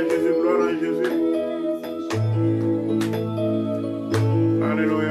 à Jésus, gloire à Jésus. Alléluia.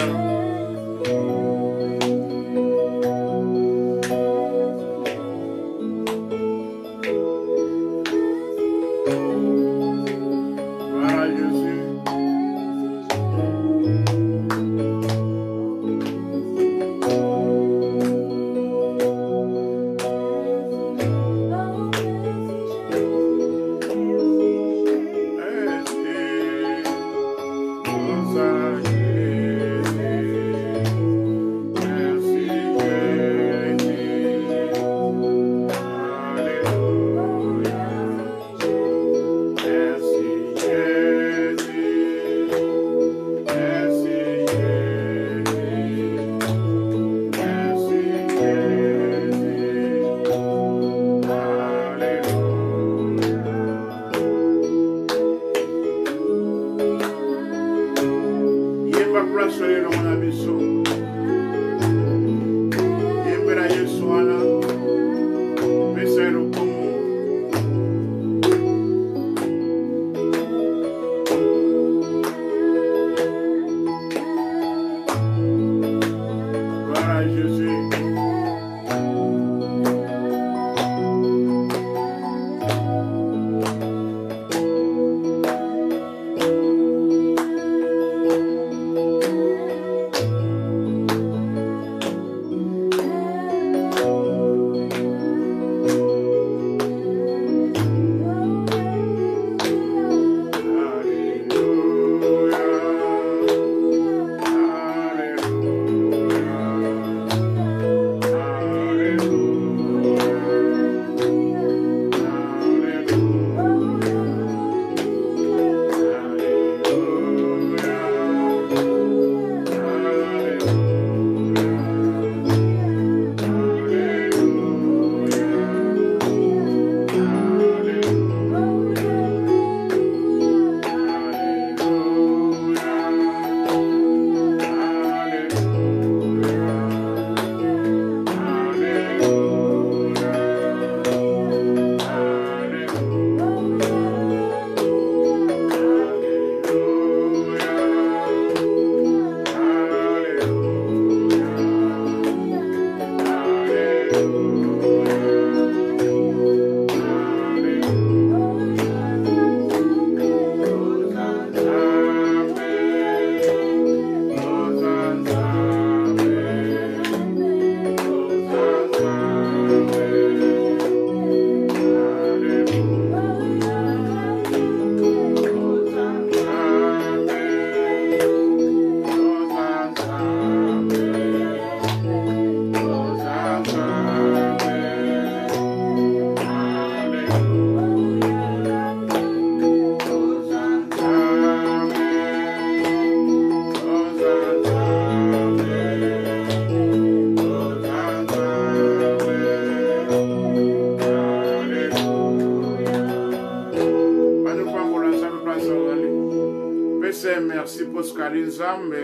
Merci pour ce qu'elle nzambe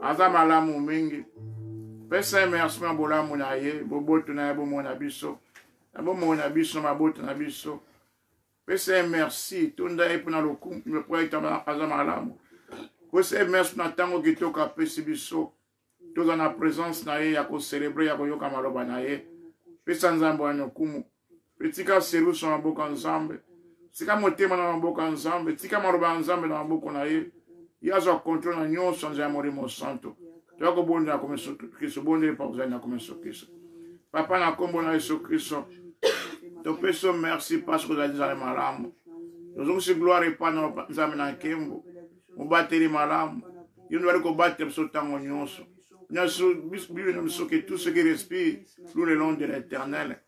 azama la mingi pesa merci mabola munaye boboto na bomona biso na bomona biso maboto na biso pesa merci tunda epona lokum me poeta azama la pesa merci na tango kitoka pesi biso toza na présence na ye ya ko célébrer ya ko yoka maloba na ye pesa nzambe wa nokumu petika seru so maboka nzambe tika motema na maboka nzambe tika maloba nzambe na maboko na ye yazo contrôle na nyonso nzambe morimo santo toko bonda comme Kristo bonde pa kuzana comme Kristo papa na kombo na Yesu Kristo to peso merci parce que vous avez dit dans malamu nous avons gloire et pas na nzambe na kembo mubateli malamu yino bali ko battre so tango nyonso nyaso bible nous so que tout ce qui respire loue le nom de l'Éternel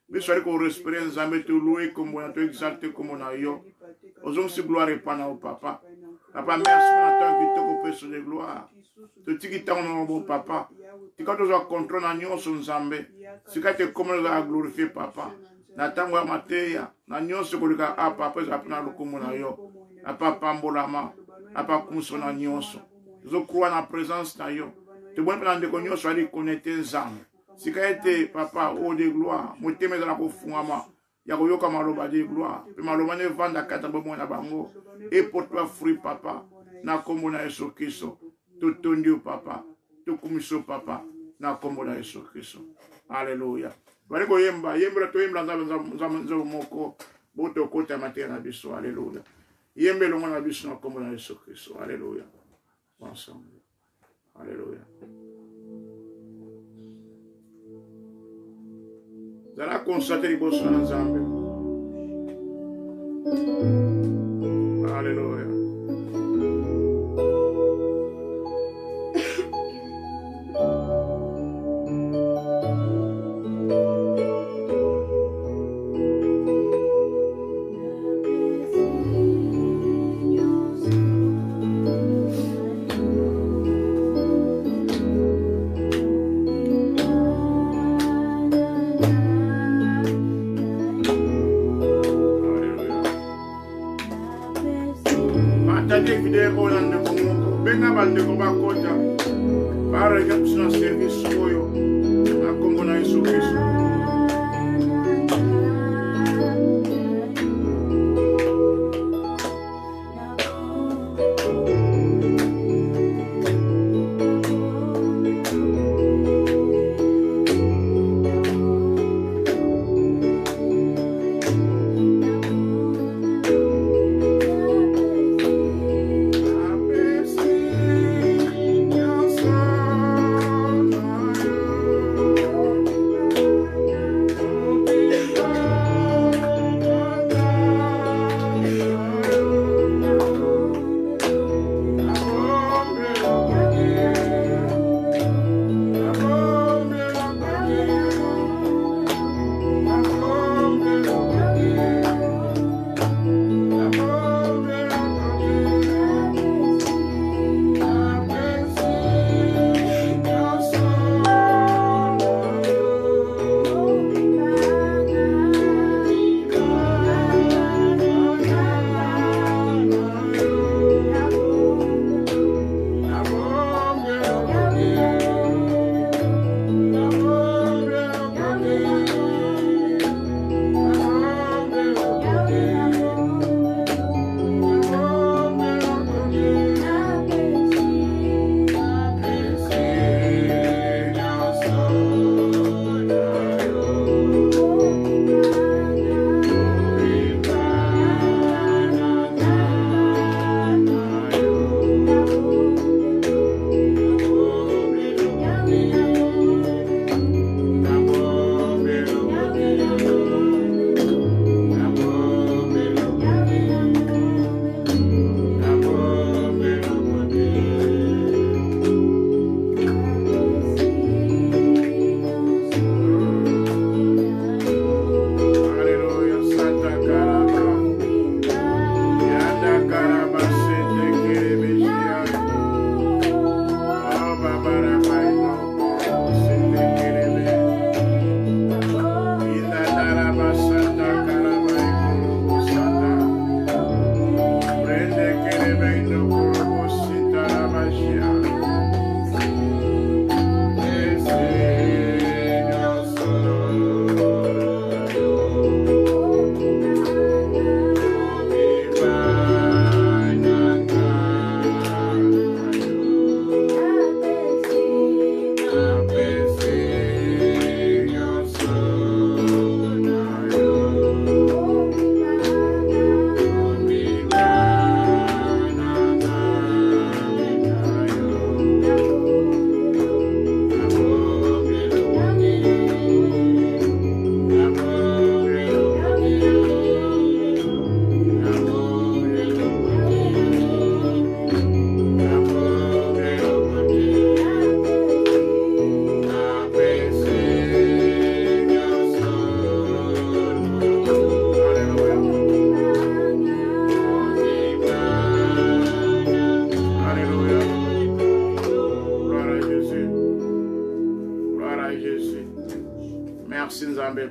biso ali ko respirer nzambe to louer comme on to exalter comme on a yo nous avons gloire et pas na papa. Papa, merci pour la temps qui te peso de gloire. Tu tiki ta on bon papa. Tu quand tu as contrôle na nyonso nzambe. Si quand tu comme la glorifier papa. Na tango ya mateya, na nyonso ko lika a papa za pena lokumu na yo. A papa mbolama, a papa kumso na nyonso. Je crois na présence na yo. Tu bon pena ndeko nyonso ali connecter nzambe. Si quand tu papa o de gloire, moteme za ko fungama. ya koyoka maloba de gloire pe maloba ne vanda kata bomo na bango et porte fruit papa na kombo na Yesu Kristo tutondi papa tukumiso papa na kombo na Yesu Kristo. Alléluia. Bali ko yemba to yemba nzambe moko boto kota matena biso. Alléluia. Yembe lo na biso na kombo na Yesu Kristo. Alléluia. Ensemble. Alléluia. Zala constater liboso na nzambe. Alléluia.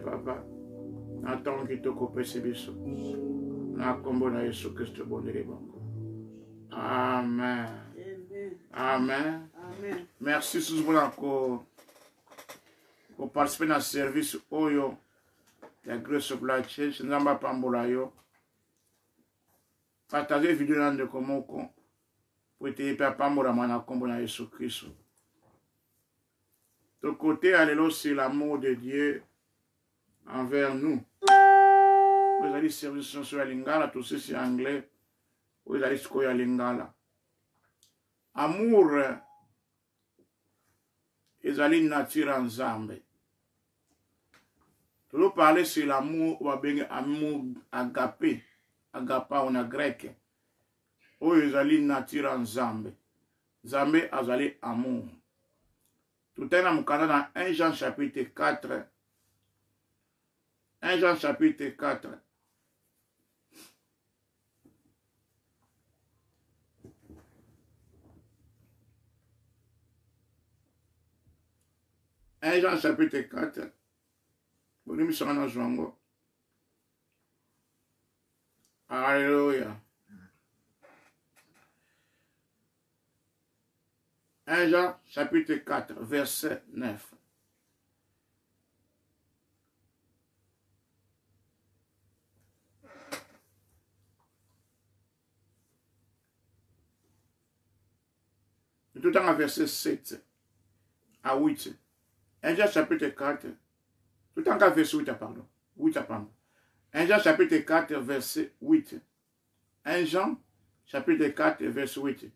Papa, attends qu'il te coupe ses bisous. Na kombo na Yesu Kristo bondele bango. Amen. Amen. Amen. Merci sous pour participer dans le service oyo ya Grace of Life Church. Nzamba pambola yo. Partagez vidéo nan de komoko. Pour te pe pambola mana kombo na Yesu Christ. De côté, alléluia, c'est l'amour de Dieu envers nous. Vous allez servir sur la lingala, tout ça c'est anglais. Vous allez sur la lingala. Amour, ils allaient nature en zambe. Tout parler sur l'amour, ou bien amour agapé, agapa on a grec. Ou ils allaient nature en zambe. Zambe, ils allaient amour. Tout est dans 1 Jean chapitre 4. 1 Jean chapitre 4. Un Jean chapitre 4. Bonne mission à Joango. Alléluia. 1 Jean chapitre 4, verset 9. Tout en verset 7 à 8. 1 Jean chapitre 4. Tout en verset 8, pardon. 8, pardon. 1 Jean chapitre 4, verset 8. 1 Jean chapitre 4, verset 8.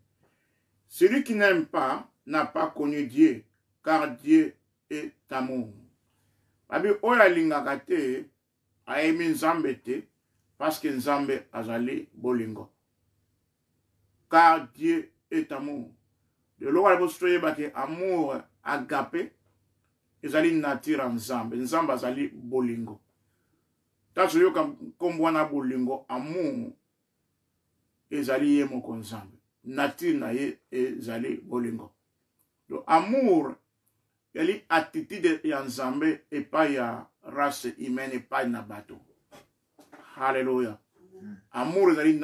Celui qui n'aime pas n'a pas connu Dieu, car Dieu est amour. Babi oya lingaka te aimi nzambe te parce que nzambe azali bolingo. Car Dieu est amour. De l'eau à l'apostole baki amour agapé ezali nature nzambe. Nzambe azali bolingo. Taso yo kombwana bolingo amour ezali ye moko nzambe. Nature na ye ezali bolingo. Donc amour yali attitude ya nzambe epa ya race humaine epa na bato. Hallelujah. Amour ezali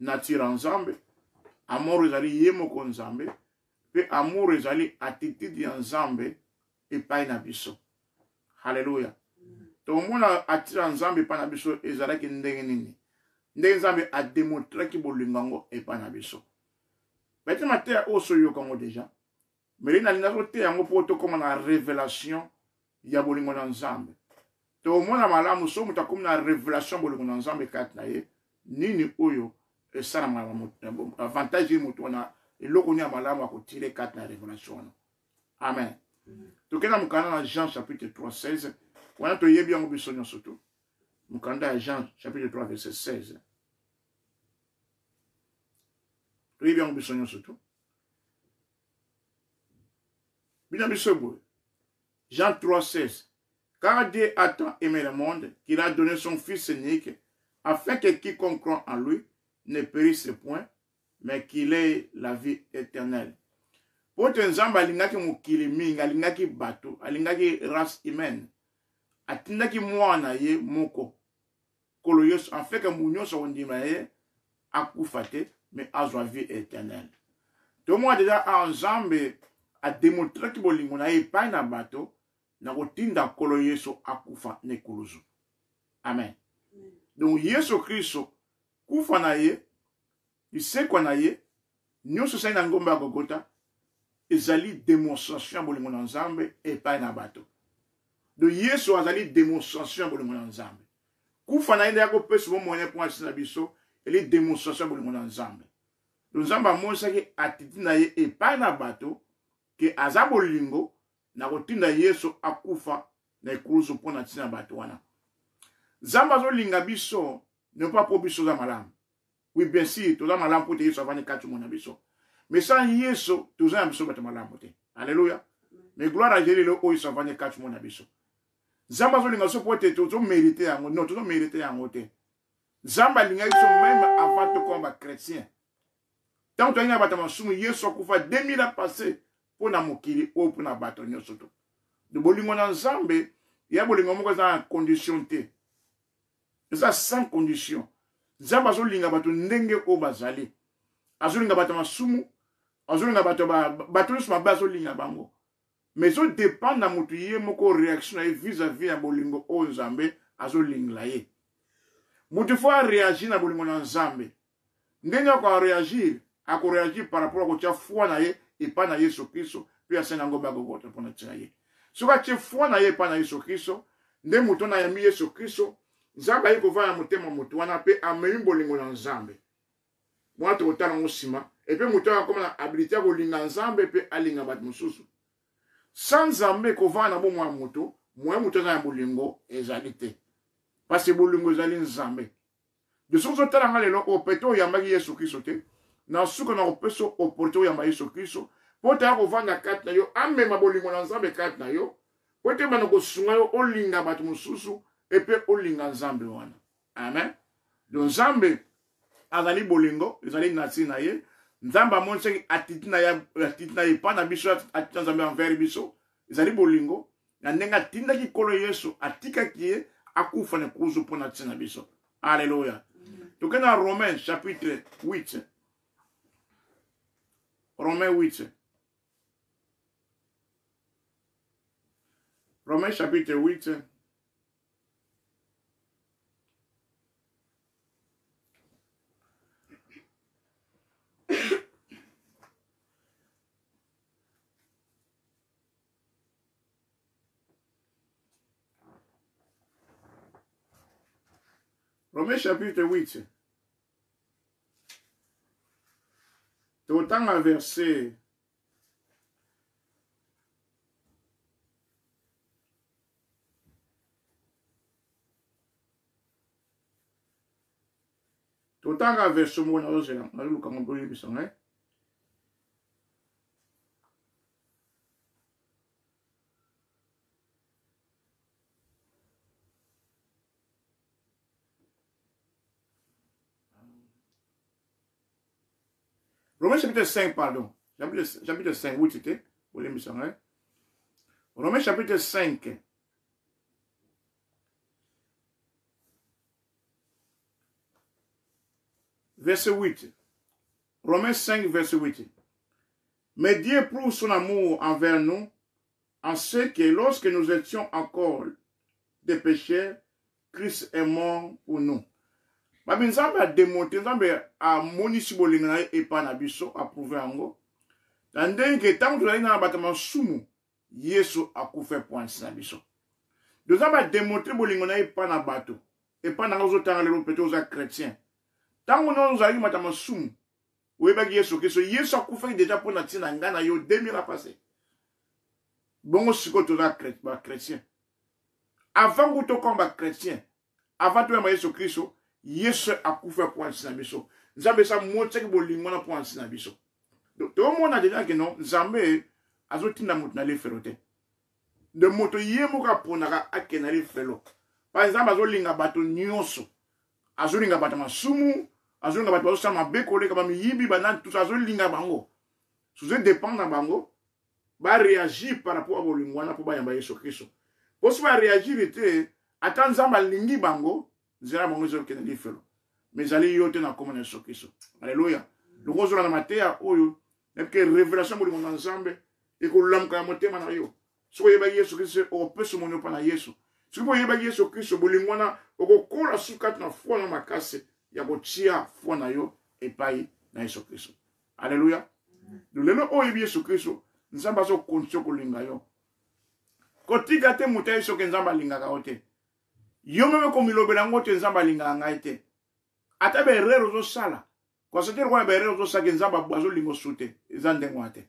nature nzambe. Amour ezali ye moko nzambe. Pe amour ezali attitude ya nzambe epa na biso. Hallelujah. To mona attitude nzambe epa na biso ezalaki ndenge nini? Ndenge nzambe a démontré ki bolingango epa na biso. Bête matin oso yo kongo déjà. Mais na linazo te yango poto comme na révélation ya bolingo na nzambe. To mona malamu so muta comme na révélation bolingo na nzambe kat na ye nini oyo esala malamu avantage muto na eloko ni malamu akotire kat na révélation. Amen. To kena mukana na Jean chapitre 3 16 wana to yebi yango biso nyonso to. Mukanda ya Jean chapitre 3 verset 16. To yebi yango biso nyonso to. Jean 3, 16. Car Dieu a tant aimé le monde qu'il a donné son Fils unique, afin que quiconque croit en lui ne périsse point, mais qu'il ait la vie éternelle. Pour te nzamba alingaki mukili mingi, alingaki bato, alingaki race humaine, atindaki mwana ye moko, kolo yesu, afin que munyoso ondima ye akufate, mais azwa vie éternelle. Tout le monde déjà en nzambe a démontré que bolingo na ye pa na bato na kotinda kolo yesu akufa ne kuluzu. Amen. Donc Yesu Kristo kufa na ye isekwa na ye nyonso sai na ngomba Golgotha ezali démonstration bolingo na nzambe epai na bato. Donc Yesu azali démonstration bolingo na nzambe. Kufa na ye ndako pesa bo moyen pour asina biso eli démonstration bolingo na nzambe. Donc nzamba monsa ke atiti na ye epai na bato ke azabo lingo na kotinda Yesu akufa na ekulusu pona tina bato wana. Zamba zo linga biso ne pas pour biso za malamu. Oui bien sûr, to za malamu pour te Yesu avani katu mona biso. Mais sans Yesu, to za biso bato malamu te. Alléluia. Mais gloire à Dieu le o Yesu avani katu mona biso. Zamba zo linga so pour te to mériter yango, non to mériter yango te. Zamba linga biso même avant de combattre chrétien. Tant que tu as battu sumu Yesu akufa 2000 ans passé pour na mokili ou pour na bato nyonso to. De bolingo na nzambe ya bolingo moko za condition te. Ça sans condition. Nzambe azolinga bato ndenge o bazali. Azolinga bato masumu, azolinga bato nyonso mabe azolinga bango. mais zo dépend na mutu ye moko réaction na vis-à-vis ya bolingo o nzambe azo lingla ye. Mutu fo a réagir na bolingo na nzambe. Ndenge ko réagir, ako réagir par rapport à ko tia foi na ye et pas na Yesu Kristo, puis asena ngo ba gogoto pona tia ye. Soka tia foi na ye pa na Yesu Kristo, nde mutu na yami Yesu Kristo, nzambe ye ko va ya mutema mutu wana pe amemi bolingo na nzambe. Mwa to tala ngosima, et puis mutu akoma na habilité ko linga nzambe pe alinga bat mususu. Sans nzambe ko va na bo mwa mutu, mwa mutu na bolingo ezali te. Parce que bolingo ezali nzambe. De source tala ngalelo o peto yambaki Yesu Kristo te. Na suka na opeso o porto yamba Yesu Kristo. Pota ko vanda kat na yo amema bolingo na nzambe kat na yo. Pote bana ko sunga yo olinga bat mususu et puis olinga nzambe wana. Amen. Donc nzambe azali bolingo, ezali nati na ye. Nzambe amonse atitina ye pa na biso atitina nzambe envers biso. Ezali bolingo. Na ndenga tinda ki kolo Yesu atika kiye akufa ne kuzu pona tina biso. Alléluia. Donc dans Romains chapitre 8. Romains 8. Romains chapitre 8. Romains chapitre 8. Autant un verset. Autant un verset, moi, on a lu comme on peut lire ça, hein. Romains chapitre 5, pardon. Chapitre 5, oui, c'était. Vous voulez me ça, hein? Romains chapitre 5. Verset 8. Romains 5, verset 8. Mais Dieu prouve son amour envers nous en ce que lorsque nous étions encore des pécheurs, Christ est mort pour nous. Babi nzambe a démontré, nzambe a monisi bolinga na e pa na biso, a prouvé ango. Tandenge tango tozali na batama sumu, Yesu a kufa point na biso. Nzambe a démontré bolinga na e pa na bato, e pa na ngozo tanga lelo pete oza chrétien. Tango no ozali matama sumu, oyebaki Yesu Kristo, Yesu a kufa déjà pour na tina ngana yo 2000 ans passé. Bongo siko toza chrétien. Avant que tu sois chrétien, avant que tu sois Yesu Kristo, Yesu a kufa pour ansina biso. Nzambe sa montse ke bolingo na pour ansina biso. Donc tout le monde a déjà que non, Nzambe azotinda mutu na le ferote. De moto yemo ka ponaka akena le felo. Par exemple azolinga bato nyonso. Azolinga bato masumu, azolinga bato sa mabekole kama miyibi banani tout ça azolinga bango. Sous dépend na bango, ba réagir par rapport à bolingo na pour ba yamba Yesu Kristo. Pour se réagir était attendre Nzambe lingi bango. Zera bango zo kena lifelo. Mais allez yote na komona Yesu Kristo. Alléluia. Donc on na matéa oyo, que révélation bolingo na Nzambe e ko lamka ya motema na yo. So yeba Yesu Kristo o peso monyo pa na Yesu. So yeba Yesu Kristo bolingo na okokola sukat na foi na makase ya kotia foi na yo epai na Yesu Kristo. Alléluia. Donc lelo oyo Yesu Kristo Nzambe zo koncho kolinga yo. Kotika te mutayi so ke Nzambe linga ka ote. Yo meme ko milobela ngote Nzambe linga ngai te. Ata be rero zo sala. Kwa se tere kwa be rero zo sa ke Nzambe bazo lingo sute. Ezande ngwate.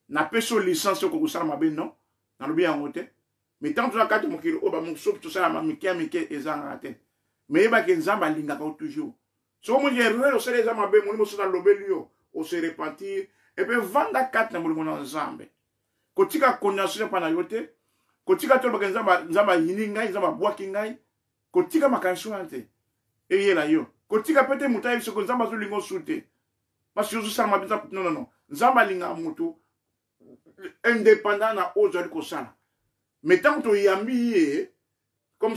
Na peso licence ko kusala mabe non. Na lobi ya ngote. Mais tant que tu as quatre mokilo oba mukso tout ça ma mike ezanga te. Mais ba ke Nzambe linga ka toujours. So mo je rero se les mabe mo so na lobeli yo. O se repentir et puis vanda quatre na mo Nzambe. Kotika condamnation pa na yote. Kotika tolo baka Nzamba yini ngai, Nzamba bwaki ngai. Kotika makanso ante. Eye la yo. Kotika pete mutayi soko Nzamba zo lingo sute. Parce que yo sa mabita non. Nzamba linga mutu indépendant na ozo ko sala. Mais tant to yambi ye comme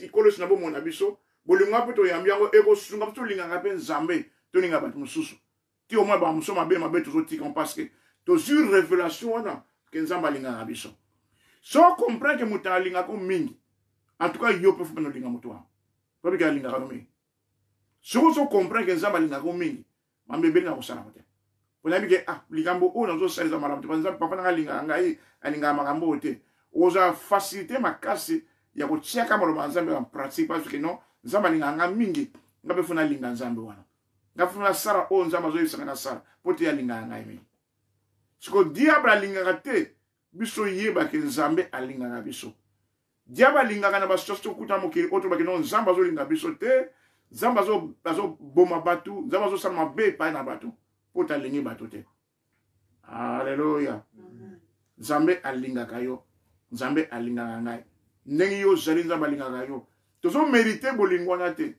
ikolo sinabo mona biso, bolinga pe to yambi yango ego sunga to linga ngape Nzambe, to linga bat mususu. Ti o mwa ba muso mabe to zo tika parce que to sur révélation na que nzambe alingaka biso. So comprend que mutu alingaka mingi. En tout cas, yo peut faire linga mutu wana. Pas que alingaka mingi. So comprend que nzambe alingaka mingi. Mambe benga kosala mote. Pona bike likambo o nazo salisa malamu. Nzambe papa nga linga ngai alinga makambo te. Oza faciliter makasi ya kotia kama lo nzambe en pratique parce que non nzambe alinga mingi. Ngabe funa linga nzambe wana. Ngafuna sara o nzambe zo yisanga na sara. Pote ya linga ngai mingi. Siko diable alinga te biso yeba ke nzambe alinga biso. Diable alinga na basosto kuta mokili oto ba ke non nzambe zo linga biso te. Nzambe zo boma batu, nzambe zo salma be pa na batu. Pota lingi batu te. Alléluia. Nzambe alinga kayo. Nzambe alinga ngai. Nengi yo zali nzambe alinga kayo. Tozo mériter bolingo na te.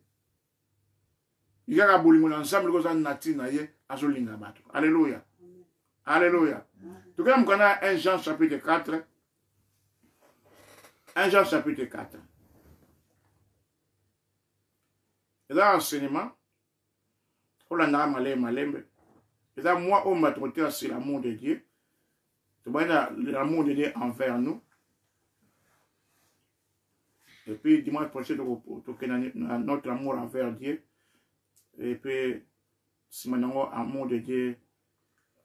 Yaka bolingo na nzambe ko za nati na ye azo linga batu. Alléluia. Alléluia. Donc là, on a 1 Jean chapitre 4. 1 Jean chapitre 4. Et là, enseignement, on a malembe. Et là, moi, on m'a traité sur l'amour de Dieu. C'est l'amour de Dieu envers nous. Et puis, dimanche prochain, notre amour envers Dieu. Et puis, si maintenant, l'amour de Dieu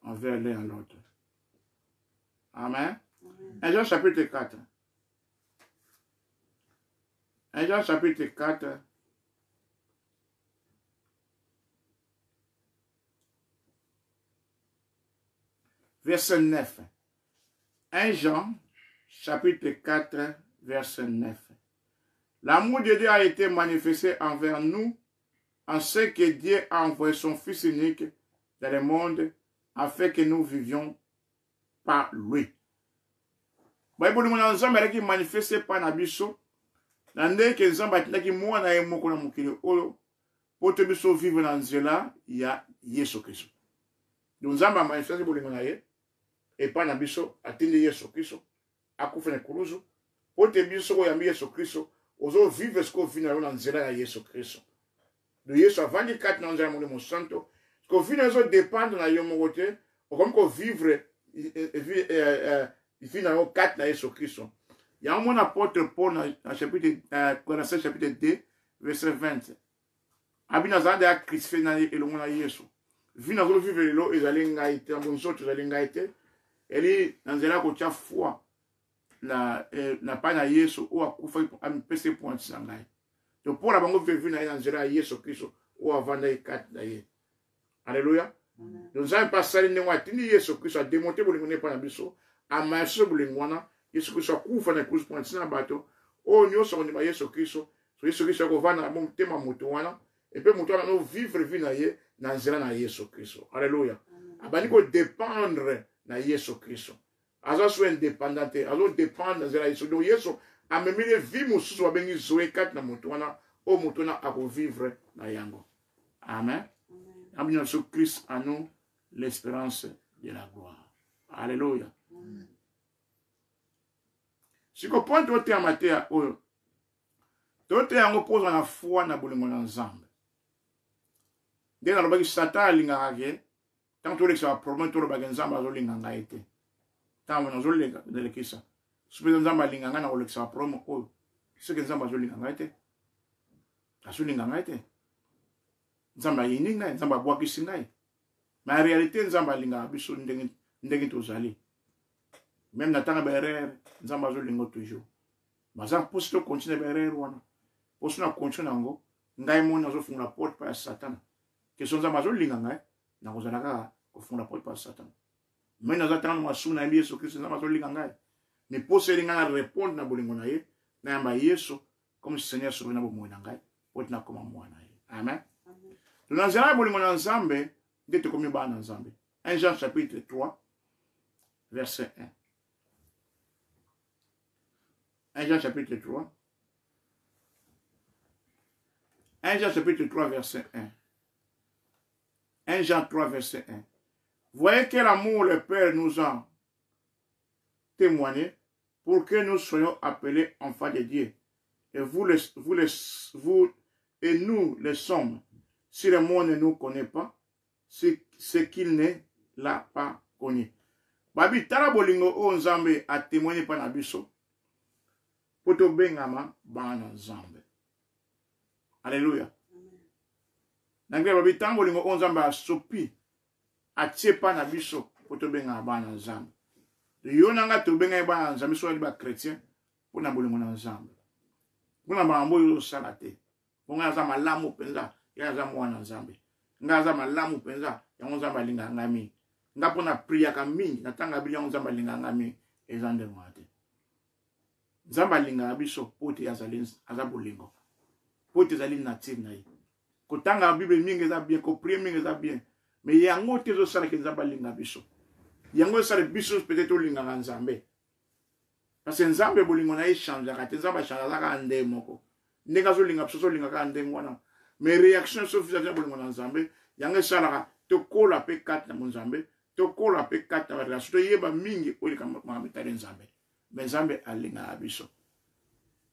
envers l'un à l'autre. Amen. 1 Jean chapitre 4. 1 Jean chapitre 4. Verset 9. 1 Jean chapitre 4, verset 9. L'amour de Dieu a été manifesté envers nous en ce que Dieu a envoyé son Fils unique dans le monde afin que nous vivions par lui. Bible nous nzambe qui manifesté par nabiso nande que nzambe ataki mwana ye moko na mokili oyo poto biso vivre na nzela ya Yesu Kristo. Donc nzambe manifesté bolingo na ye et pas nabiso atindi Yesu Kristo akufa na kuluzu poto biso ko ya Yesu Kristo ozo vivre ce qu'on vit na nzela ya Yesu Kristo. De Yesu avant 24 na nzela mo santo ko vit na zo dépendre na yo mokote comme ko vivre il finit dans 4 na Yesu Christo. Il y a un apôtre Paul dans chapitre 2, verset 20. Abina zande a crucifié na elongo na Yesu. Vina zo vivre lo ezali ngai te, bonso ezali ngai te. Eli nanzela ko tia foi na pa na Yesu o akufa am pese point sangai. To Paul abango vivre na nanzela Yesu Christo o avanda 4 na ye. Alléluia. Nous avons passé les mois, Yesu Christ a démonté pour les pas biso, a marché pour les mois, Yesu Christ a couvert les coups pour un bateau, oh, nous sommes les Yesu Christ, Yesu Christ a couvert un bon thème à Moutouana, et puis Moutouana nous vivre vie dans Zéla Yesu Christ. Alléluia. Abaniko dépendre na Yesu Christ. Azo soit indépendant, azo dépendre dans Zéla Yesu. Donc Yesu a même les vies moussous a béni zoé 4 na Moutouana, oh Moutouana a vivre na yango. Amen. Amen. Sur Christ à nous l'espérance de la gloire. Alléluia. Si vous pouvez tout en matière, tout en repose la foi dans le monde ensemble. Dès que le Satan a l'ingagé, tant que ça promet tout le bagage ensemble, il a l'ingagé. Tant que nous avons l'ingagé, ça. Si vous avez l'ingagé, ça promet, ce que nous avons l'ingagé. Ça l'ingagé. Nzamba yini ngai nzamba bwakisi ngai mais en réalité nzamba linga biso ndenge tozali même natanga berere nzamba zo lingo toujours baza posto continue berere wana posto na continue nango ngai mona zo funga porte pa Satan que son nzamba zo linga ngai na kozala ka ko funga porte pa Satan mais na zatana masu na Yesu Kristo nzamba zo linga ngai mais poste linga na répondre na bolingo na ye na yamba Yesu comme Seigneur sauve na bomo na ngai porte na koma mwana ye. Amen. Nous avons ensemble, de te commis bas ensemble. 1 Jean chapitre 3, verset 1. 1 Jean chapitre 3. 1 Jean chapitre 3, verset 1. 1 Jean 3, verset 1. Voyez quel amour le Père nous a témoigné pour que nous soyons appelés enfants de Dieu. Et et nous le sommes. Si le monde ne nous connaît pas, c'est qu'il ne l'a pas connu. babi tala bolingo o nzambe a témoigné pa na biso poto bengama bana nzambe. Alléluia. Nangre babi tala bolingo o nzambe a sopi a tie pa na biso poto bengama bana nzambe. Yo nanga to benga bana nzambe so ba chrétien pona bolingo na nzambe. Pona ba mboyo salate. Ponga za malamu penza ya za mwana nzambe. Nga za malamu penza ya nzambe linga ngami. Nga pona priya ka mingi natanga bili ya nzambe linga ngami ezande mwate. Nzambe linga biso pote aza bolingo. Pote zali native na ye. Kotanga Bible mingi za bien, ko prier mingi za bien. Mais yango tezo sala ke nzambe linga biso. Yango sala biso peut-être linga nzambe. Parce que nzambe bolingo na ye change ka te nzambe change ka nde moko. Ndeka zo linga biso linga ka nde ngwana. Mais réaction so fisa bolingo na nzambe yango sala ka to kola pe 4 na nzambe. To kola pe 4 na relation to yeba mingi olika mamitare nzambe. Mais nzambe alinga biso.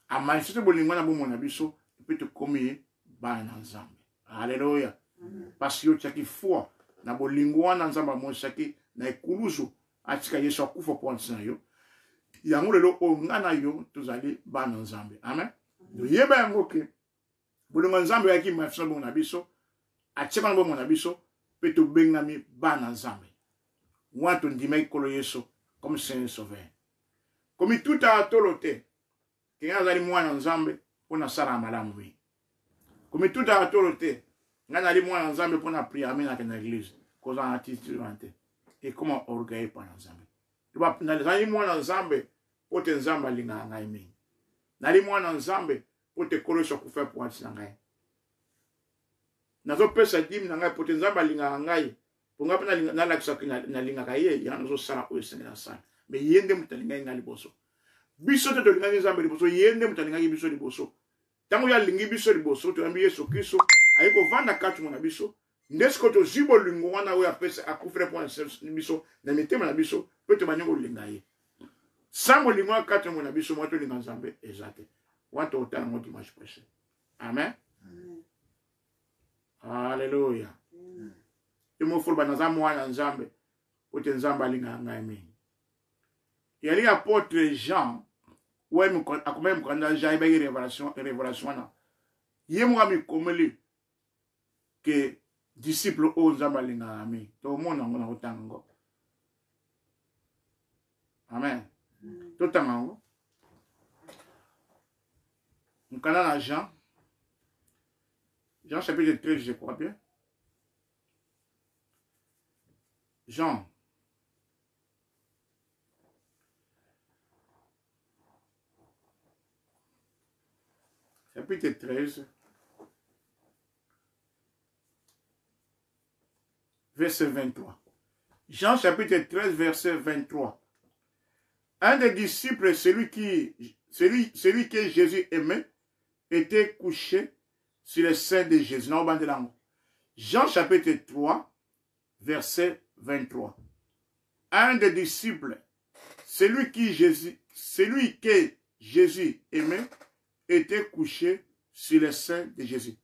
Amanifeste bolingo na bomo na biso peut te komi ba na nzambe. Alléluia. Parce que tu foi na bolingo wana nzamba mo shaki na ekuluzu atika Yesu akufa pour nsina yo. Yango lelo o ngana yo tozali ba na nzambe. Amen. Do yeba yango ke bolingo nzambe yaki mafisa bo na biso atika bo na biso peut to bengami ba na nzambe. Wanto ndimai kolo Yesu comme Seigneur sauveur. Comme tout a tolote ke ngazali mwana nzambe pona sala malamu wi. Comme tout a tolote ngana li mwana nzambe pona prier amen na l'église koza attitude et comment orgueil pa nzambe. Tuba na li mwana nzambe pote nzamba linga ngai mi. Na li mwana nzambe pote kolo so kufa pour anti ngai. Nazo pesa dim na ngai pote nzamba linga ngai. Ponga pena na laksa na linga kaye ya nazo sala o sengela sana. Mais yende mutalinga ngai liboso. Biso to linga nzambe liboso yende mutalinga biso liboso. Tango ya lingi biso liboso to ambi Yesu Kristo ayiko vanda katu na biso ndesko to zibo lingo wana we apesa akufre point biso na mitema na biso peut manyengo linga ye sambo lingo katu na biso moto linga nzambe ezate watu otana mo dimanche prochain. Amen. Alléluia. Imo fulba na zamu wana nzambe pote nzamba linga ngai mi. Yali apôtre Jean ouais akomem kanda Jean ba révélation na yemo ami komeli que disciple o nzamba linga ami to mona ngona otango. Amen. To tango mkana na Jean chapitre 13 je crois bien. Jean chapitre 13 verset 23. Jean chapitre 13 verset 23. Un des disciples, celui que Jésus aimait, était couché sur le sein de Jésus. Jean chapitre 3 verset 23. Un des disciples, celui que Jésus aimait, était couché sur le sein de Jésus.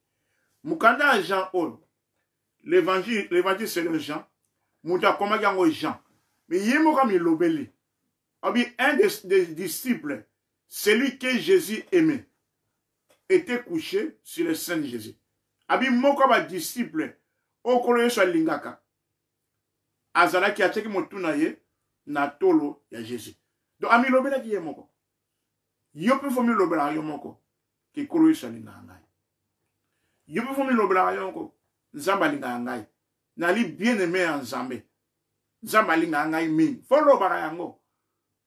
Mukanda Jean Ol. L'évangile c'est le Jean. Mouta komagango Jean. Mais yemo comme il l'obélit. Un des disciples, celui que Jésus aimait, était couché sur le sein de Jésus. Abi moko ba disciple o kolo yeso lingaka. Azala ki ateki motuna ye na tolo ya Jésus. Donc ami lobela ki yemoko. Yo pe fomi lobela yo moko ki kolo yeso lingaka ngai. Yo pe fomi lobela yo moko nzamba lingaka ngai. Na li bien aimé en Nzambe. Nzamba lingaka ngai mingi. Fo lobaka yango.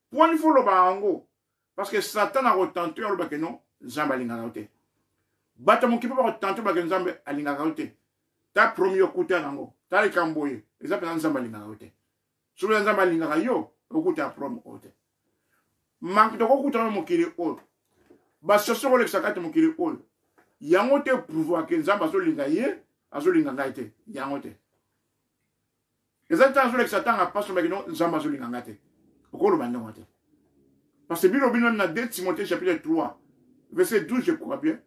Poni fo lobaka yango parce que Satan a retenté on lobaka non nzamba lingaka te. Bata mon kipo ba retenté ba nzambe alingaka te. Ta premier okuta nango. Ta likamboye. Ezapa nzamba lingaka te. Sobo nzamba lingaka yo okuta prom ote. Manki to okuta mo kiri o. Ba soso ko lekaka te mo kiri o. Yango te prouver que nzamba so linga ye, azo linga ngai te. Yango te. Ezata azo lekaka nga paso ba non nzamba so linga ngate. Okolo banda te. Parce que Bible même dans 2 Timothée chapitre 3 verset 12 je crois bien.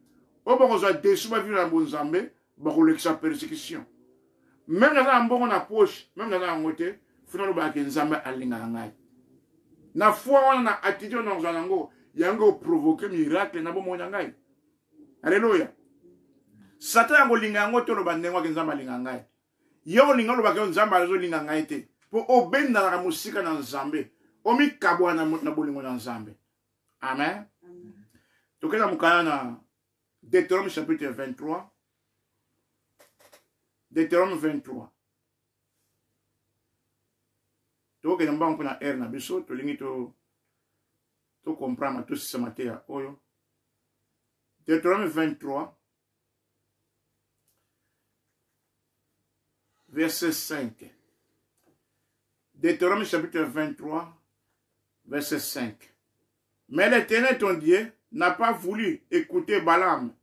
O ba ko zo déçu ba vivre na bonzambe, ba ko lekaka persécution. Même dans un bon na poche, même dans un côté, funa lo ba ke nzambe alingaka ngai na foi wana na attitude na zwa nango yango provoquer miracle na bomona ngai. Alléluia. Satan yango linga yango to lo ba ndengwa ke nzambe alingaka ngai. Yo linga lo ba ke nzambe azo linga ngai te po obenda na musika na nzambe omi kabwa na bolingo na nzambe. Amen. Tokena mukana na Deutéronome chapitre 23. Deutéronome 23. Tokena mbango na air na biso tolingi to comprendre tout ce matin oyo. Deutéronome 23 verset 5. Deutéronome chapitre 23 verset 5. Mais l'Éternel ton Dieu n'a pas voulu écouter Balaam.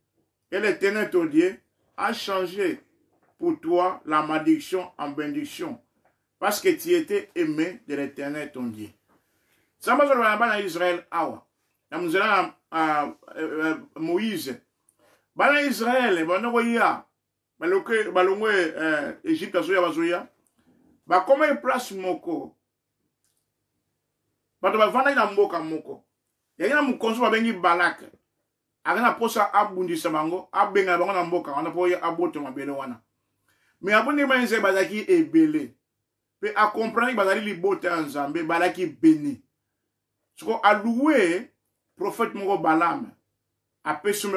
Et l'Éternel ton Dieu a changé pour toi la malédiction en bénédiction. Parce que tu étais aimé de l'Éternel ton Dieu. Ça m'a dit Israël awa. Moïse. Bana Israël, banoya, balongwe Égypte azoya bazoya. Ba comment il place moko. Ba to ba vanda na mboka moko. Yaya mukonzo babengi Balak. Agana posa abundisa bango, abenga bango na mboka, wana po ya aboto mabele wana. Mais abonde manze bazaki ebele. Pe a comprendre bazali libote en Nzambe, balaki béni. Soko aloué prophète moko Balaam. A pese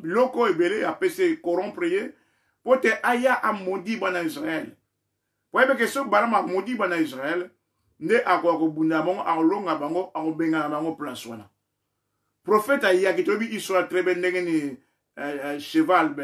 biloko ebele, a pese corrompre pote aya a maudit bana Israël. Pour que ce Balaam a maudit bana Israël, ne akoko bunda bango, a longa bango, a benga bango place wana. Prophète aya ki tobi iswa trebe ndenge ni cheval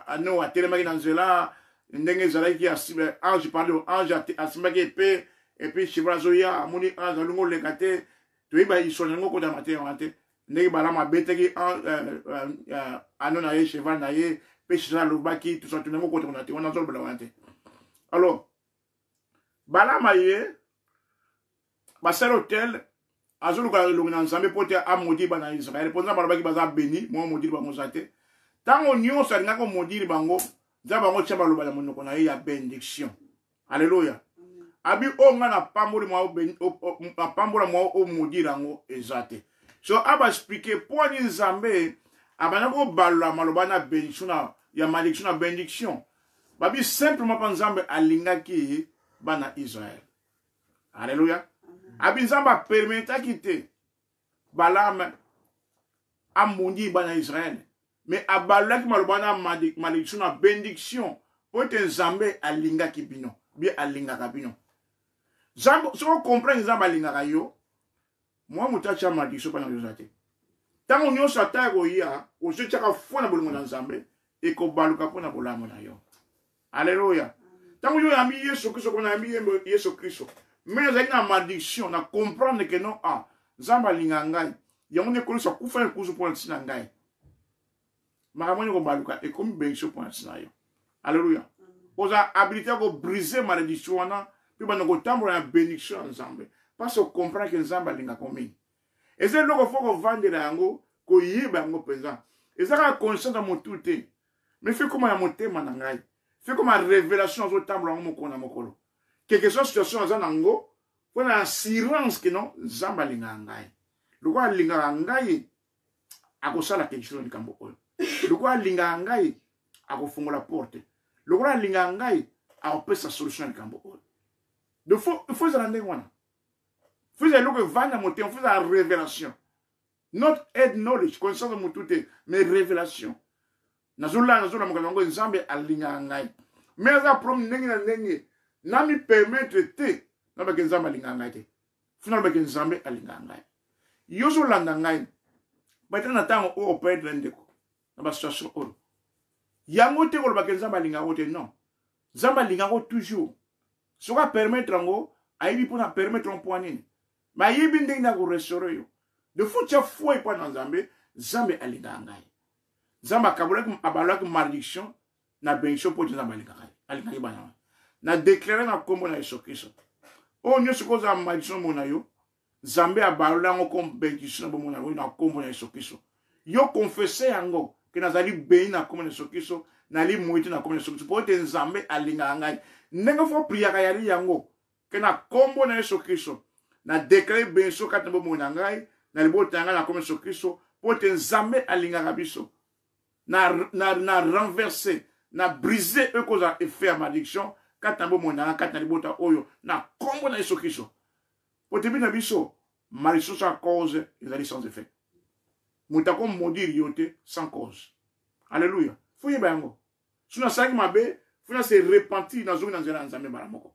ano a telemaki na nzela ndenge zalaki asibe ange pardon ange asimaki épée et puis cheval zoya amoni ange longo lekate toyiba iswa ngo ko da matin wante ndenge Balaam abetaki ano na ye cheval na ye pe cheval lobaki tout ça tout ngo ko na te wana zo bla wante. Alors Balaam aye basel hôtel azulu ka longo na Nzambe pote amodi bana Israël ponza balabaki baza béni mo modi bango zate tango nyonso alinga ko modi bango za bango tshaba loba la monoko na ye ya bénédiction. Alléluia. Abi onga na pamboli mo pambola mo o modi rango ezate. So aba expliquer pour ni Nzambe abana ko balwa maloba na bénédiction na ya malédiction na bénédiction. Babi simplement pa Nzambe alinga ki bana Israël. Alléluia. Abi Nzambe permetta kite Balaam amundi bana Israël. Mais abalaki maloba na malédiction na bénédiction pour te Nzambe alinga ki bino. Bien alinga ka bino. Nzambe so comprendre Nzambe alinga ka yo. Moi mutacha malédiction pa na yozate. Tango nyonso atako ya, osetaka fona bolingo na Nzambe e ko baluka pona bolamo na yo. Alléluia. Tango yo yambi Yesu Kristo ko na yambi Yesu Kristo. Mais il y a une malédiction, on comprendre que non, Nzambe alinga ngai. Yango ne kono sa kufa kuzu pour ntina ngai. Makamoni ko baluka e komi benso pour ntina yo. Alléluia. Oza habilité ko briser malédiction wana, puis ba ko tambola na bénédiction Nzambe. Parce qu'on comprend que Nzambe alinga komi. Et c'est loko foko vendre yango ko yiba yango penza. Et ça ka conscience à mon tout te. Mais fait comment ya motema na ngai. Fait comme une révélation zo tambola ngo moko na mokolo. Quelque chose situation za nango pour la assurance que non Nzambe alinga ngai. Loko alinga ngai akosala quelque chose ni kambo oyo. Loko alinga ngai akofungola porte. Loko alinga ngai akopesa solution ni kambo oyo. De faut za ndenge wana. Faut za loko vana moté, faut za révélation. Not head knowledge, connaissance de mutute, mais révélation. Nazola mkango Nzambe alinga ngai. Mais za prom ndenge na ndenge nami permettre te na ba Nzambe alinga ngai te. Funa ba Nzambe alinga ngai. Yoso landa ngai. Ba tena tango o perdre ndeko. Na ba situation o. Yango te ko ba Nzambe alinga o te non. Nzambe alinga o toujours. Soka permettre ngo aibi pona permettre on poani. Ma yibi ndenge na ko restaurer yo. De fucha foi pa na Nzambe, Nzambe alinga ngai. Nzambe akabula abalaki malédiction na bencho po Nzambe alinga ngai. Alinga ngai bana. Na déclarer na kombo na Yesu Kristo. O nyoso ko za malédiction mona yo. Nzambe abalula ngo comme bénédiction bo mona yo na kombo na Yesu Kristo. Yo confesser yango que nazali béni na kombo na Yesu Kristo, na li moite na kombo na Yesu Kristo. Po te Nzambe alinga ngai. Nengo fo priya ka yali yango. que na combo na Yesu Kristo na déclaré benso kati na bomoi na ngai na libota ngai na kombo Yesu Kristo po te nzambe alingaka biso na renverser na briser eux cause effet à malédiction kati na bomoi na ngai kati na libota oyo na combo na Yesu Kristo po te bina biso malédiction sans cause ezali sans effet moto akomodire yo te sans cause. Alléluia. Fouye bango. Suna saki mabe, funa se repentir na zongi na nzela nzambe baramoko.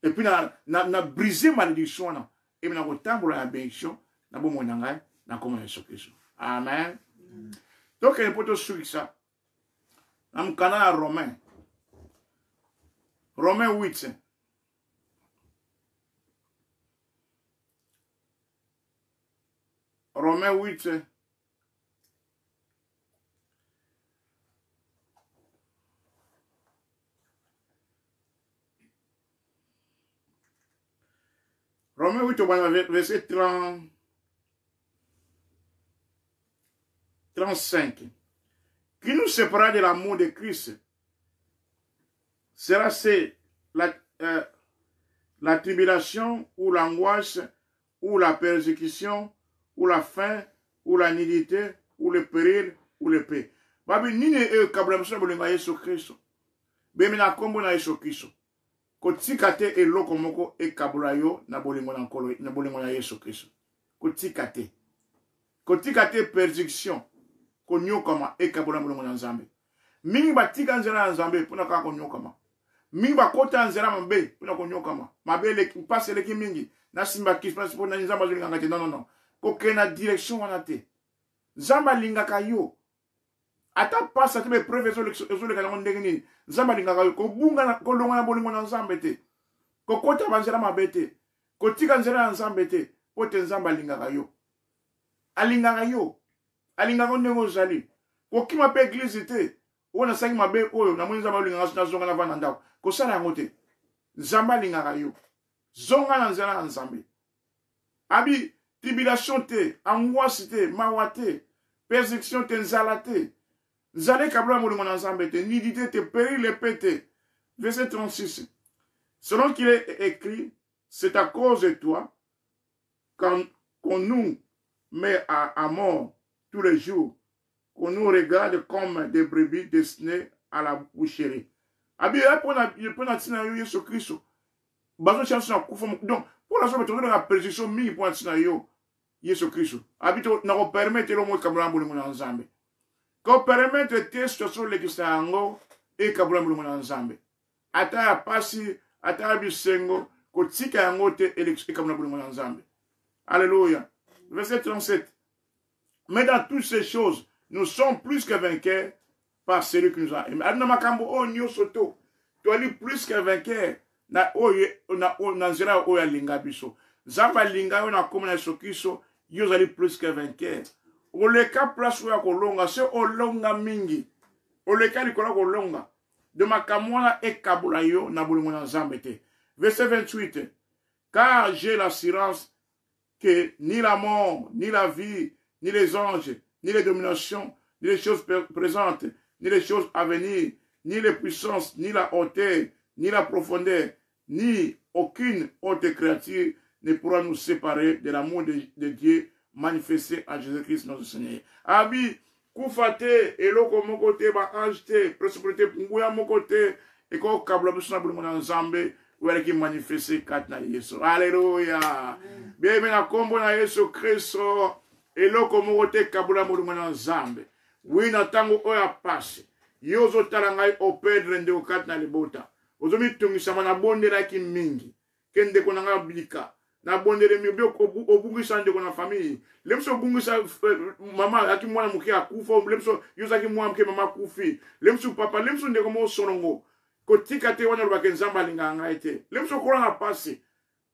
Et puis na briser malédiction na. Et na kotambola la bénédiction na bomo na ngai na komona Yesu Kristo. Amen. Donc il faut tout ça. Na mkana na Romain. Romain 8. Romains 8. Romains 8, verset 35. Qui nous séparera de l'amour de Christ? Sera-ce la tribulation ou l'angoisse ou la persécution ou la faim, ou la nudité, ou le péril, ou le paix. Babi nini kablamso bolinga Yesu Kristo. Bemi na kombo na Yesu Kristo. Kotikate eloko moko kabula yo na bolingo na nkolo na bolingo na Yesu Kristo. Kotikate. Kotikate persécution. Konyokama kabula bolingo na Nzambe. Mingi batika nzela na Nzambe pona kaka konyokama. Mingi bakota nzela mabe pona konyokama. Mabe le passe le mingi na simba kispa pona Nzamba zolinga ngate non. Kokena direction wana te. Nzamba lingaka yo. Ata pasa te be preuve ezole kana ndenge nini. Nzamba lingaka yo. Ko bunga na ko longa na bolingo na Nzambe te. Ko kota banzela mabete. Ko tika nzela na Nzambe te. Pote Nzamba lingaka yo. Alingaka yo. Alingaka ndenge ozali. Ko kima pe église te. Ona sangi mabe oyo na mwenza ba lingaka na zonga na vana ndako. Ko sala yango te. Nzamba lingaka yo. Zonga na nzela na Nzambe. Abi tribulation te, angoisse te, mawa te, persécution te, nzala te. Nzale kabla molingo na Nzambe te, nudité te, péril et paix te. Verset 36. Selon qu'il est écrit, c'est à cause de toi qu'on nous met à mort tous les jours, qu'on nous regarde comme des brebis destinées à la boucherie. Abi, il peut tina yo Yesu Kristo. Bazo chance na kufa. Donc, pour la somme de la persécution, mi point tina yo Yesu Kristo. Habito na ko permettre lo mo kabula bolingo na Nzambe. Ko permettre te situation le kisango e kabula bolingo na Nzambe. Ata ya pasi, ata ya bisengo, ko tika yango te e kabula bolingo na Nzambe. Alléluia. Verset 37. Mais dans toutes ces choses, nous sommes plus que vainqueurs par celui qui nous a aimés. Adna makambo o nyo soto. Tu ali plus que vainqueurs na oye na nzira oya linga biso. Zamba linga yo na komona Yesu Kristo. Yo zali plus que vainqueur. Oleka place ya kolonga, se olonga mingi. Oleka likola kolonga. De makamwana e kabula yo na bolingo na Nzambe te. Verset 28. Car j'ai l'assurance que ni la mort, ni la vie, ni les anges, ni les dominations, ni les choses présentes, ni les choses à venir, ni les puissances, ni la hauteur, ni la profondeur, ni aucune autre créature ne pourra nous séparer de l'amour de Dieu manifesté en Jésus-Christ notre Seigneur. Abi, koufate, eloko mokote, ba anjte, principalité, punguya mokote, et ko kabla bisuna bulu mona Nzambe, wele ki manifesté kat na Yesu. Alléluia. Bien na kombo na Yesu Kristo, eloko mokote kabula bulu mona Nzambe. Oui na tango oya passe. Yozo talangai opedre nde kat na libota. Ozomi tungisa na bonde la ki mingi. Kende konanga blika. Na bondele mi obungisa ndeko na famille lemso obungisa mama aki mwana muke akufa lemso yuzaki mwana muke mama kufi lemso papa lemso ndeko mo sonongo kotika te wana lobake Nzamba linganga ete lemso kola na pasi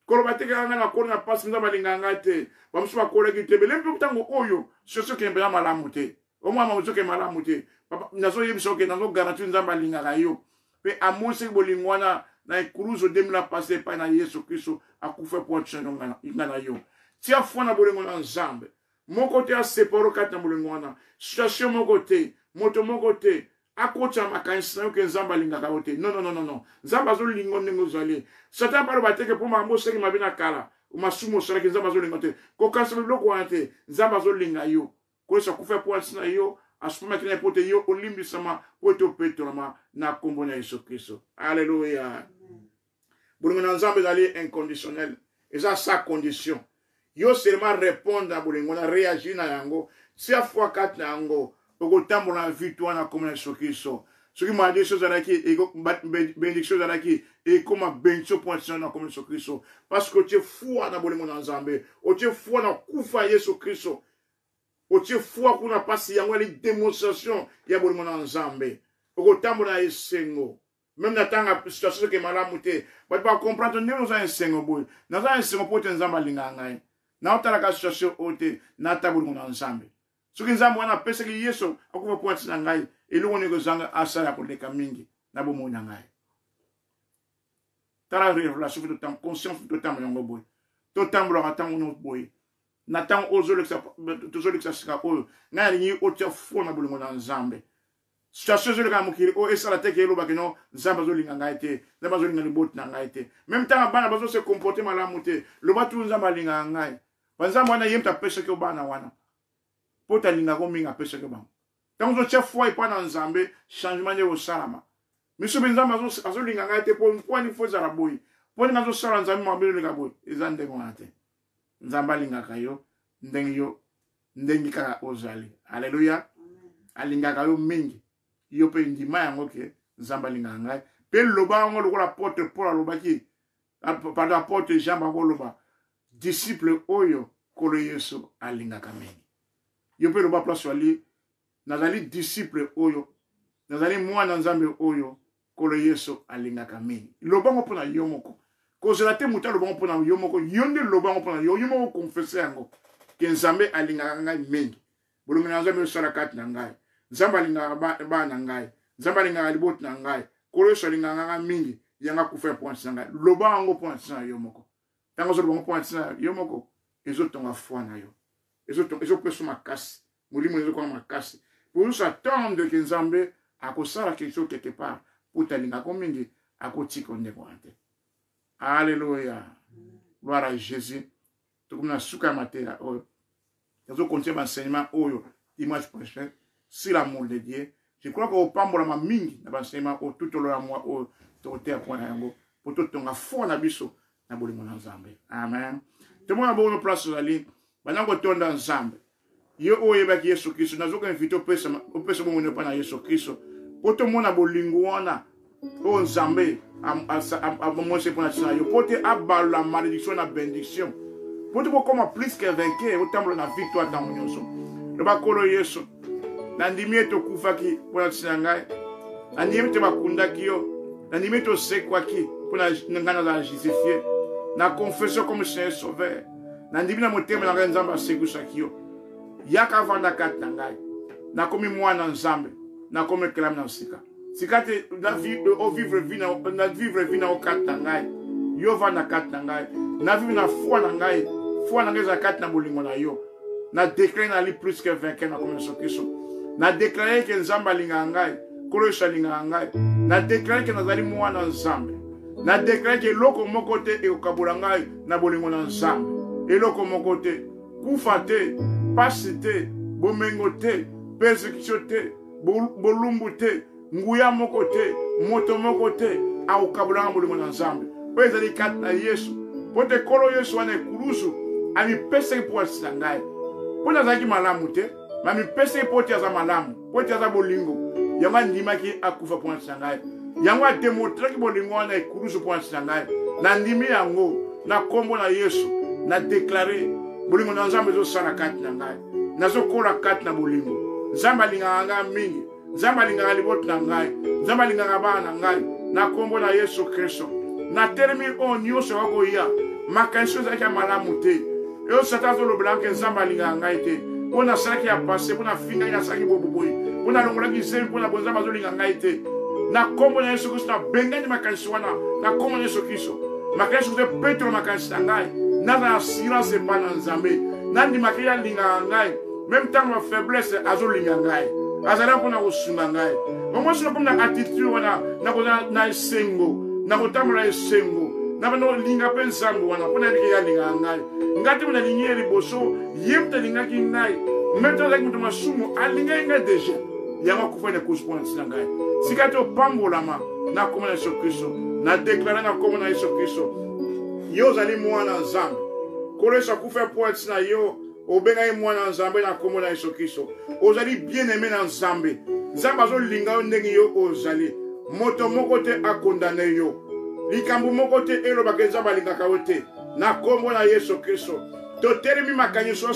kolobate kanga na kola na pasi Nzamba linganga ete bamso bakola kitebe lemso tango oyo soso kembe na malamu te omwa mamuzo ke malamu te papa nazo yebiso ke nazo garantie Nzamba linganga yo pe amonse bolingwana na ikuruzo demila passé pa na Yesu Kristo akufa pour tshonga ngana yo tia fona bolingo na Nzambe moko te a separo kata bolingo na situation moko te moto moko te akocha makanisi na yo ke nzambe alingaka yo te. Non. Nzambe azolinga ndenge ozali. Satan baloba te ke po makambo oseki mabe na kala masumu osalaki nzambe azolinga te. Kokanisa biloko wana te. Nzambe azolinga yo. Kolesa kufa po asina yo asupamaki na po te yo olimbisama po ete opetolama na kombo na Yesu Kristo. Alléluia. Bolingo na nzambe ezali inconditionnel. Eza sa condition. Yo seulement répondre à bolingo na réagir na yango. Si a fois 4 na yango okotambola na victoire na kombo na Yesu Kristo. Ce qui m'a dit choses à qui bénédiction à qui et comment bénédiction pour na kombo na Yesu Kristo. Parce que tu es fou na bolingo na nzambe. O tu es fou na kufa Yesu Kristo. O tu es fou kuna pasi yango les démonstrations ya bolingo na nzambe. Okotambola esengo. Même dans la situation que malamu te, but pas comprendre nous nous un sengo boy. Nous un sengo pour te nzamba linga ngai. Na otala ka situation ote na tabulu na nzambe. Ce que nzamba wana pesa ki Yesu akuva point na ngai, elongo ne kozanga asala ko leka mingi na bomo na ngai. Tala révélation de temps conscience de temps yango boy. To tambula ka tango no boy. Na tango ozolo que ça sera o. Na ni otia fo na bolingo na nzambe. Situation je le gamukiri o esala te ke lo bakino nzamba zo linga ngaite nzamba zo linga libot na ngaite même temps bana bazo se comporter malamu te lo batu nzamba linga ngai banzamba wana yemta pesa ke bana wana pota linga ko minga pesa ke bana tango zo chef foi pa na nzambe changement de salama miso nzamba zo linga ngaite po ni foza la boy po ni ngazo sala nzambe mabelo linga boy ezande ko ate nzamba linga kayo ndengi ka ozali haleluya alinga kayo mingi yo pe ndima yango ke nzamba linga ngai pe loba ngo lokola porte pour loba ki par la porte jamba ngo loba disciple oyo kolo Yesu alinga kamengi yo pe loba place wali nazali disciple oyo nazali mwana nzambe oyo kolo Yesu alinga kamengi loba ngo pona yo moko ko zela te muta loba ngo pona yo moko yonde loba ngo pona yo moko confesser yango ke nzambe alinga ngai mengi bolunga na nzambe sala kati na ngai nzamba linga ba na ngai nzamba linga libot na ngai koloso linga nga mingi yanga kufa point na ngai loba ngo point na yo moko tango zo loba point na yo moko ezo tonga foi na yo ezo peso makasi mulimo ezo kwa makasi pour ça attendre que nzambe akosala quelque chose quelque part pour talinga ko mingi akotiko ndeko ante. Alléluia. Gloire à Jésus. Tout comme na suka matera oyo ezo continuer enseignement oyo dimanche prochain. Si l'amour de Dieu, je crois qu'au pambola ma mingi na banseima au tout au long moi au toté à point yango pour tout ton fond na biso na bolingo na nzambe. Amen. Tout monde a bonne place ali bana ko tonda nzambe. Yo oyeba ki Yesu Kristo nazo ko invite pesa mo ne pa na Yesu Kristo. Pour tout monde a bolingo wana o nzambe a mo se pona tsina yo pote abal la malédiction na bénédiction. Pour tout comme plus que vainqueur au temple na victoire dans nyonso. Le bakolo Yesu nandimi eto kufaki pona tsinangai nandimi te bakundaki yo nandimi to sekwaki pona ngana za justifier na confession comme Seigneur sauveur nandimi na motema na nzamba sekusaki yo yaka vanda kata ngai na komi mwana nzambe na komi klam na sika sikate na vivre vie na okata ngai yo vanda kata ngai na vivre na foi na ngai za kata na bolingo na yo na déclarer na li plus que vainqueur na komi Yesu na déclaré que nzamba linga ngai kolosha linga ngai na déclaré que nazali mwana nzambe na déclaré que loko moko te e okabula ngai na bolingo na nzambe eloko moko te kufa te pasi te bomengo te persécution te bolumbu te nguya moko te moto moko te a okabula ngai bolingo na nzambe po ezali kati na Yesu po te kolo Yesu wana ekulusu ami pese po asangai po nazalaki malamu te mami pese poti aza malamu poti aza bolingo yango ndima ki akufa point sangai yango demontre ki bolingo wana ekurusu point sangai na ndimi yango na kombo na Yesu na déclarer bolingo na nzambe zo sala kati na ngai nazo kola kati na bolingo nzamba linga nga mingi nzamba linga libot na ngai nzamba linga bana na ngai na kombo na Yesu Kristo na termi on nyonso wako ya makanso za kia malamu te yo satazo lo blanke nzamba linga ngai te on a ça qui a passé, on a fini à ça qui boboboy, on a l'ongla qui s'est pour la bonne amazon lingaite. Na comme on a ce que ça benga de ma cançona, na comme on a ce qui so. Ma cançon de Petro ma cançangai, na na silence pas dans zambe, na ni makia lingangai, même temps ma faiblesse azul lingangai. azala mpona kosunga ngai omwasi na mpona attitude wana na esengo na kotambola esengo na bana kolinga mpe nzambe wana mpona yebiki ye alingaka ngai ngai te mona alingi ye liboso ye moto alingaki ngai meme to azalaki moto masumu alingaki ngai deja yango akufa na kusu mpona ntina ngai sika te opambolama na kombo na yesu kristo na deklare na kombo na yesu kristo yo ozali mwana nzambe kolo yesu akufa mpo ntina yo obengaki mwana nzambe na kombo na yesu kristo ozali bien aimé na nzambe nzambe azolinga yo ndenge yo ozali moto moko te akondane yo likambo moko te elobaka nzambe alingaka yo te na kombo na yesu kristo totelemi makanyiso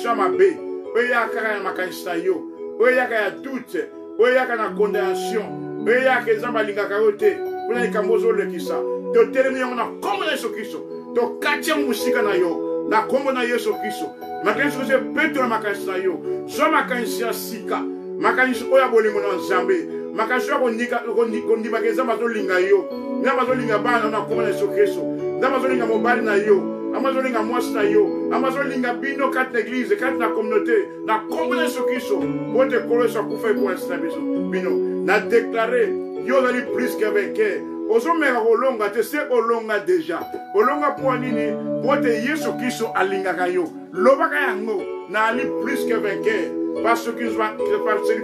ya mabe oyo eyaka ya makanisi na yo oyo eyaka ya doute oyo eyaka na condamnation oyo eyaka nzambe alingaka yo te mpona likambo ozolekisa totelemi yango na kombo na yesu kristo tokati yango mosika na yo na kombo na yesu kristo makanisi oyo epetola makanisi na yo zwa makanisi ya sika makanisi oyo ya bolingo na nzambe makanisi oyo kondimaka nzambe azolinga yo nzambe azolinga bana na kombo na yesu kristo nzambe azolinga mobali na yo amazolinga mwasi na yo amazolinga bino kati na eglize kati na communauté na kombo na yesu kristo po te kolo yesu akufa epoinsi na bino na deklare yo ozali plus que vainqueur ozomeka kolonga te se olonga deja olonga mpo nini po te yesu kristo alingaka yo lobaka yango naali plus que vainqueur par celui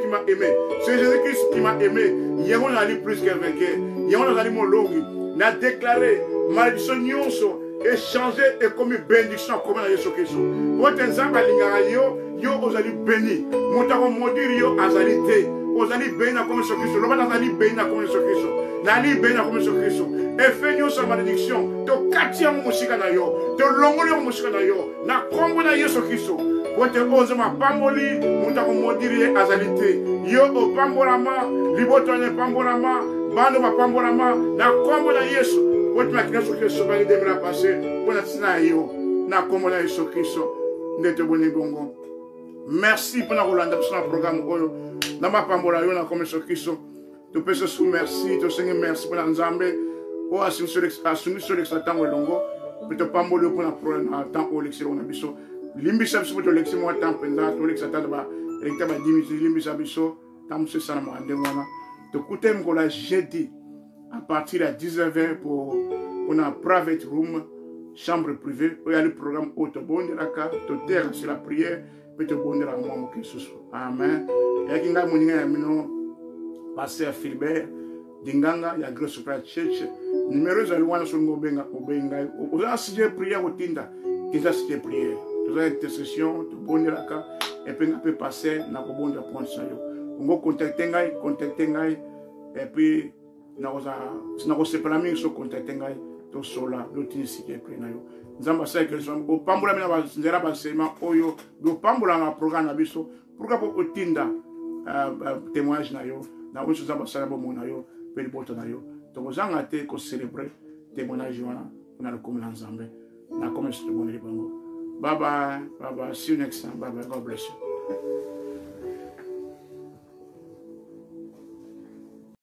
qui m'a aimé c'est Jésus-Christ qui m'a aimé yango naali plus que vainqueur yango nazali molongi na deklare malédiction nyonso échanger et comme bénédiction comme na Yesu Kristo. Pour te nzambe alingaka yo ozali béni. Mutako modiri yo azali te. Ozali béni na comme Yesu Kristo. Loba azali béni na comme Yesu Kristo. Nali béni na comme Yesu Kristo. Et fait nyonso malédiction. To katia mo musika na yo. To longoli mo musika na yo. Na kombo na Yesu Kristo. Pour te oze ma pamboli mutako modiri azali te. Yo opambolama, liboto ne pambolama, bando ma pambolama na kombo na Yesu. Pour te makina sur Christ sobali de la passé pour la tina yo na kombo na Yesu Kristo ndete boni bongo. Merci pour la Rolanda pour le programme oyo na mapambola yo na kombo Yesu Kristo. Tu peux se sou merci, tu Seigneur merci pour la nzambe o asinu sur l'exatango longo pour te pambolo pour la problème na temps o l'excellent na biso. Limbisa biso pour l'excellent mo temps penza to l'exatango ba electa ba 10 minutes limbisa biso tam se sana mo ande wana. To kutem ko la jeudi à partir de 19h pour une private room, chambre privée, où il y a le programme Autobond de la carte, tout terre sur la prière, peut te bondir à moi, Amen. Et il y a un pasteur Philbert, Dinganga, il y a Grace Supply Church, numéro de loin sur Ngobenga, Obenga, vous avez signé prière au Tinda, qui a signé prière, vous avez intercession, tout bon de la carte, et puis on peut passer, on a bon de la pointe. On va contacter, et puis na ko sepala mingi so contacter ngai to sola do tinisi ke prena yo nzamba sa ke so o pambola mina ba nzera ba sema oyo do pambola na programme na biso pourquoi po otinda témoignage na yo na o so nzamba sa bo mona yo pe liboto na yo to kozanga te ko célébrer témoignage wana na le comme nzambe na comme ce bon libango bye bye see you next time bye bye God bless you.